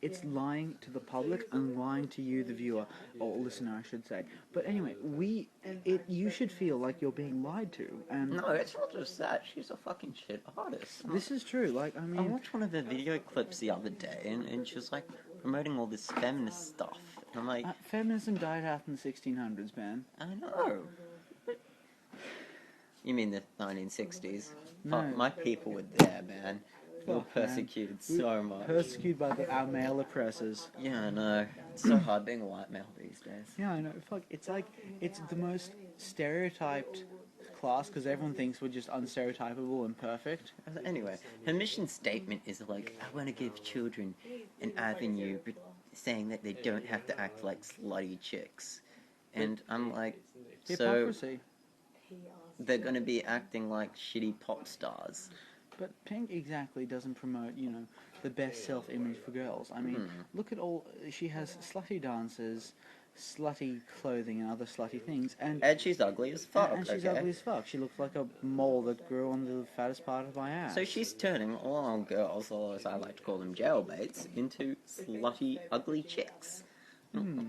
it's lying to the public and lying to you, the viewer, or listener, I should say. But anyway, you should feel like you're being lied to, and No, it's not just that. She's a fucking shit artist. this is true. Like, I I mean, watched one of her video clips the other day, and she was like promoting all this feminist stuff. And I'm like, feminism died out in the 1600s, man. I know. You mean the 1960s? No. Fuck, my people were there, man. We were Fuck, man. persecuted so much. Persecuted by our male oppressors. Yeah, I know. It's so hard being a white male these days. Yeah, I know. Fuck, it's like, it's the most stereotyped class because everyone thinks we're just unstereotypable and perfect. Anyway, her mission statement is like, I want to give children an avenue, but saying that they don't have to act like slutty chicks. And I'm like, so Hypocrisy. they're going to be acting like shitty pop stars. But Pink exactly doesn't promote, the best self-image for girls. I mean, look at all... She has slutty dances, slutty clothing and other slutty things, and she's ugly as fuck, and she's ugly as fuck. She looks like a mole that grew on the fattest part of my ass. So she's turning all our girls, or as I like to call them, jailbaits, into slutty, ugly chicks.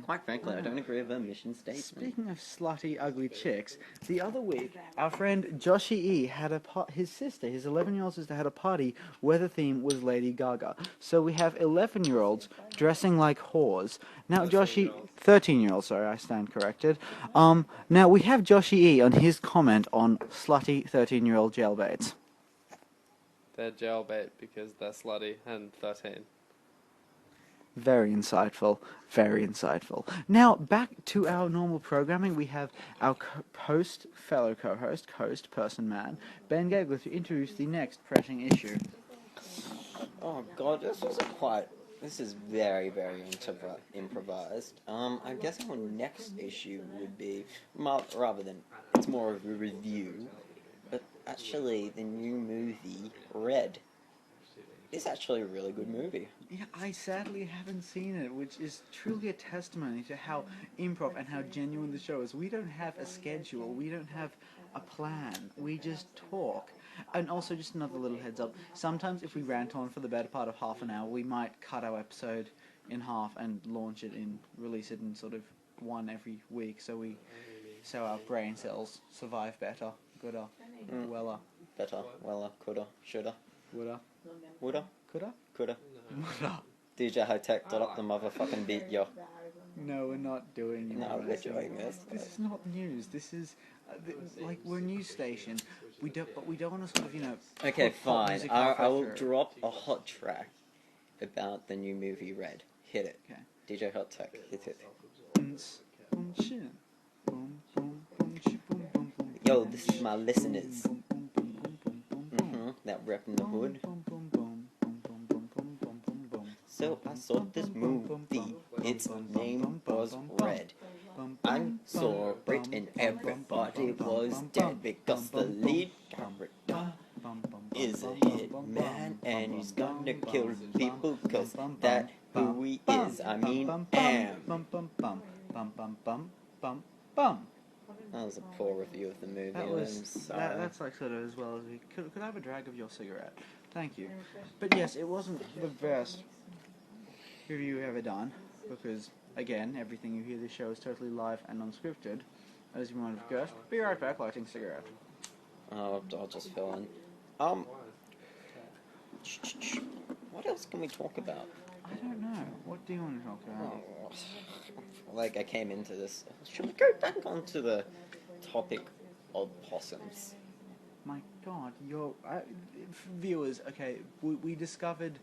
Quite frankly, I don't agree with her mission statement. Speaking of slutty, ugly chicks, the other week, our friend Joshie E had his 11-year-old sister, had a party where the theme was Lady Gaga. So we have 11-year-olds dressing like whores. Now, 13-year-old, sorry, I stand corrected. Now we have Joshie E on his comment on slutty 13-year-old jailbaits. They're jailbait because they're slutty and 13. Very insightful, very insightful. Now, back to our normal programming. We have our fellow co-host, person man, Ben Gagler, to introduce the next pressing issue. Oh god, this is very, very improvised. I guess our next issue would be, rather than, it's more of a review, but actually the new movie, Red. It's actually a really good movie. Yeah, I sadly haven't seen it, which is truly a testimony to how improv and how genuine the show is. We don't have a schedule, we don't have a plan, we just talk. And also, just another little heads up, sometimes if we rant on for the better part of half an hour, we might cut our episode in half and release it in sort of one every week, so our brain cells survive better, gooder, weller. Better, weller, coulda, shoulda. Woulda? Coulda? DJ High Tech, dot up the motherfucking beat, yo. No, we're not doing it. No, we're doing this. This is not news. This is we're a news station. We don't want to sort of Okay, fine. I will through. drop a hot track about the new movie Red. Hit it. Okay. DJ Hot Tech, hit it. Yo, this is my listeners. That rep in the hood. So I saw this movie, its name was Red. I saw it and everybody was dead because the lead character is a hitman and he's gonna kill people cause that's who he is, I mean, That was a poor review of the movie. That's like sort of as well as we could I have a drag of your cigarette? Thank you. But yes, it wasn't the best review we've ever done because again, everything you hear this show is totally live and unscripted, as you might have guessed. Be right back, lighting cigarette. I'll just fill in. What else can we talk about? I don't know. What do you want to talk about? Like, I came into this. Should we go back onto the topic of possums? My God, viewers. Okay, we discovered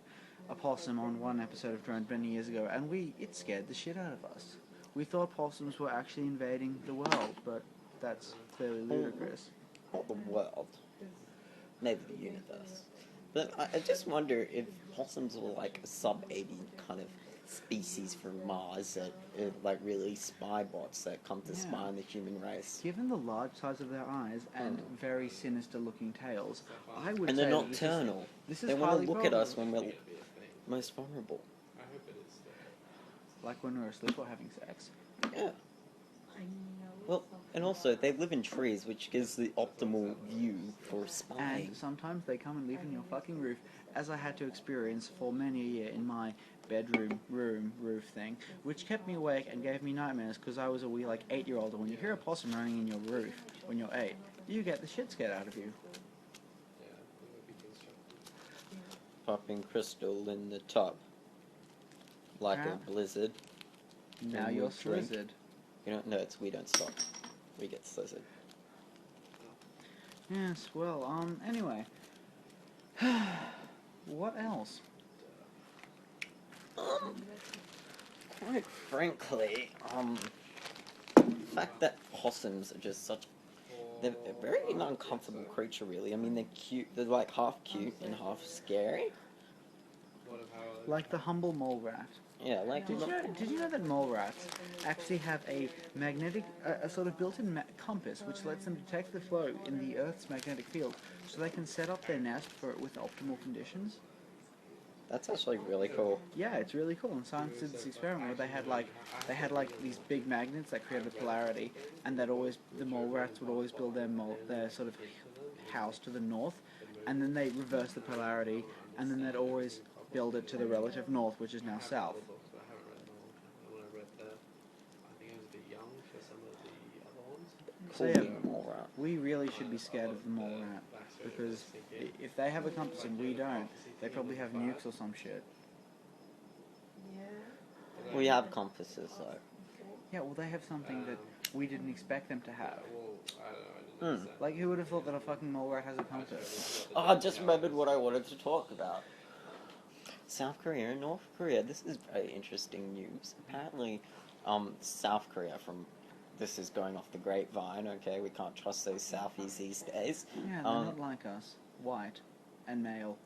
a possum on one episode of Drone many years ago, and it scared the shit out of us. We thought possums were actually invading the world, but that's clearly ludicrous. Not the world. Maybe the universe. But I just wonder if possums were like a sub-alien kind of species from Mars that like really spy bots that come to spy on the human race. Given the large size of their eyes and very sinister looking tails, I would say they're nocturnal. They want to look at us when we're most vulnerable. Like when we're asleep or having sex. Yeah. Well, and also, they live in trees, which gives the optimal view for spying. And sometimes they come and live in your fucking roof, as I had to experience for many a year in my bedroom roof thing, which kept me awake and gave me nightmares because I was a wee, like, 8-year-old, and when you hear a possum running in your roof when you're 8, you get the shit scared out of you. Popping crystal in the tub. Like Crap. a blizzard. Now And you're we drink. slizzard. You know, no, we don't stop. We get slizzard. Yes, well, anyway. What else? Quite frankly, the fact that possums are just they're a very uncomfortable creature, really. I mean, they're cute, they're like half cute and half scary. Like the humble mole rat. Yeah, like... Did you know that mole rats actually have a magnetic, a sort of built-in compass which lets them detect the flow in the Earth's magnetic field, so they can set up their nest with optimal conditions? That's actually really cool. Yeah, it's really cool. And science did this experiment where they had like these big magnets that created a polarity, and that the mole rats would always build their sort of house to the north, and then they reverse the polarity, and then they'd always build it to the relative north, which is now south. So yeah, Mole rat. we really should be scared of the mole rat, because if they have a compass and we don't, they probably have nukes or some shit. We have compasses, though. Yeah, well, they have something that we didn't expect them to have. Hmm. Like, who would have thought that a fucking mole rat has a compass? Oh, I just remembered what I wanted to talk about. South Korea and North Korea. This is very interesting news. Apparently, South Korea this is going off the grapevine, okay? We can't trust those Southies these days. Yeah, they're not like us. White. And male.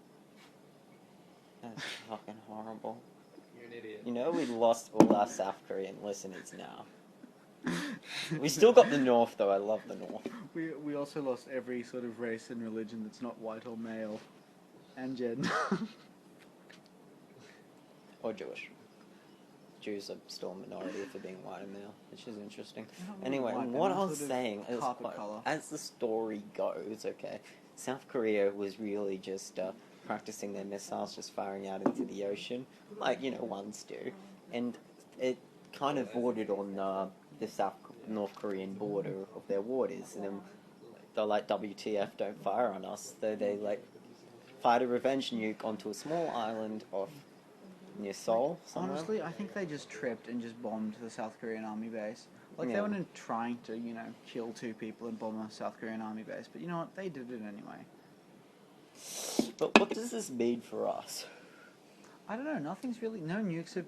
That's fucking horrible. You're an idiot. You know, we lost all our South Korean listeners now. We still got the North, though. I love the North. We also lost every sort of race and religion that's not white or male. And gender. Or Jewish. Jews are still a minority for being white and male, which is interesting. They're not really Anyway, white, what they're I was sort of saying is, carpet colour. as the story goes, okay, South Korea was really just practicing their missiles, just firing out into the ocean, like, you know, ones do. And it kind of bordered on the North Korean border of their waters. And then they're like, WTF, don't fire on us. So they, like, fired a revenge nuke onto a small island off near Seoul somewhere. Honestly, I think they just tripped and just bombed the South Korean army base. Like, Yeah. they weren't trying to, you know, kill 2 people and bomb a South Korean army base, but you know what? They did it anyway. But what does this mean for us? I don't know, no nukes have